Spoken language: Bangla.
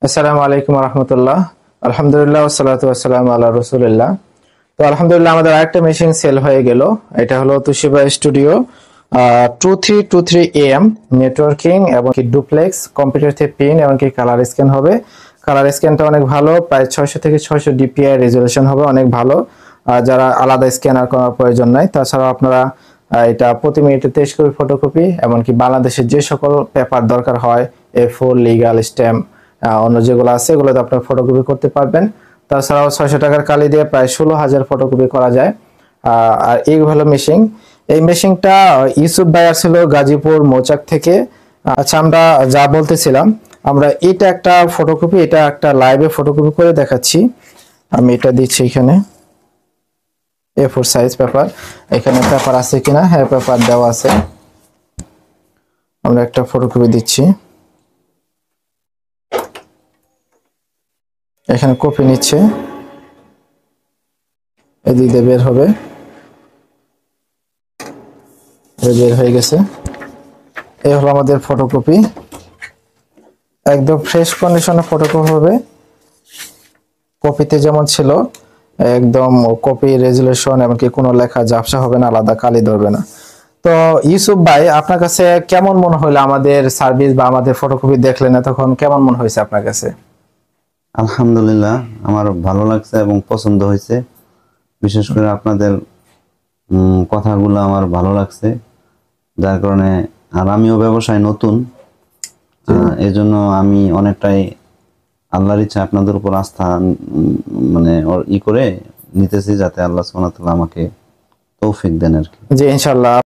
আসসালামু আলাইকুম রহমতুল্লাহ। আলহামদুলিল্লাহ ওয়াসসালাতু ওয়াসসালামু আলা রাসূলিল্লাহ। তো আলহামদুলিল্লাহ আমাদের আরেকটা মেশিন সেল হয়ে গেল। এটা হলো তোশিবা স্টুডিও 2323 AM নেটওয়ার্কিং এবং কি ডুপ্লেক্স কম্পিউটার থেকে পিন এবং কি কালার স্ক্যান হবে। কালার স্ক্যানটা অনেক ভালো, প্রায় 600 থেকে 600 ডিপিআই রেজোলিউশন হবে, অনেক ভালো। যারা আলাদা স্ক্যানার করার প্রয়োজন নাই, তাছাড়া আপনারা এটা প্রতি মিনিটে 23 কপি ফটোকপি এমনকি বাংলাদেশের যে সকল পেপার দরকার হয়, A4 লিগাল স্ট্যাম্প অন্য যেগুলো আছে এগুলোতে আপনার ফটোকপি করতে পারবেন। তাছাড়াও 600 টাকার কালি দিয়ে প্রায় 16,000 ফটোকপি করা যায়। আর এই হলো মেশিন। এই মেশিনটা ইউসুফ ভাই আসছিল গাজীপুর মৌচাক থেকে। আচ্ছা, আমরা যা বলতেছিলাম, আমরা এটা একটা ফটোকপি, এটা একটা লাইভে ফটোকপি করে দেখাচ্ছি। আমি এটা দিচ্ছি এখানে A4 সাইজ পেপার। এখানে পেপার আছে কিনা? হ্যাঁ, পেপার দেওয়া আছে। আমরা একটা ফটোকপি দিচ্ছি, এখানে কপি নিচ্ছে, এদিক দিয়ে বের হবে, বের হয়ে গেছে। এই হলো আমাদের ফটোকপি, একদম ফ্রেশ কন্ডিশনে ফটোকপি হবে। কপিতে যেমন ছিল একদম কপি রেজুলেশন, এমনকি কোনো লেখা ঝাপসা হবে না, আলাদা কালি ধরবে না। তো ইউসুফ ভাই, আপনার কাছে কেমন মনে হলো আমাদের সার্ভিস বা আমাদের ফটোকপি দেখলেন, তখন কেমন মনে হয়েছে আপনার কাছে? আলহামদুলিল্লাহ, আমার ভালো লাগছে এবং পছন্দ হয়েছে। বিশেষ করে আপনাদের কথাগুলো আমার ভালো লাগছে, যার কারণে আর আমিও ব্যবসায় নতুন, এজন্য আমি অনেকটাই আল্লাহর ইচ্ছা আপনাদের উপর আস্থা মানে করে নিতেছি, যাতে আল্লাহ সুবহানাহু ওয়া তাআলা আমাকে তৌফিক দেন আর কি। জি, ইনশাআল্লাহ।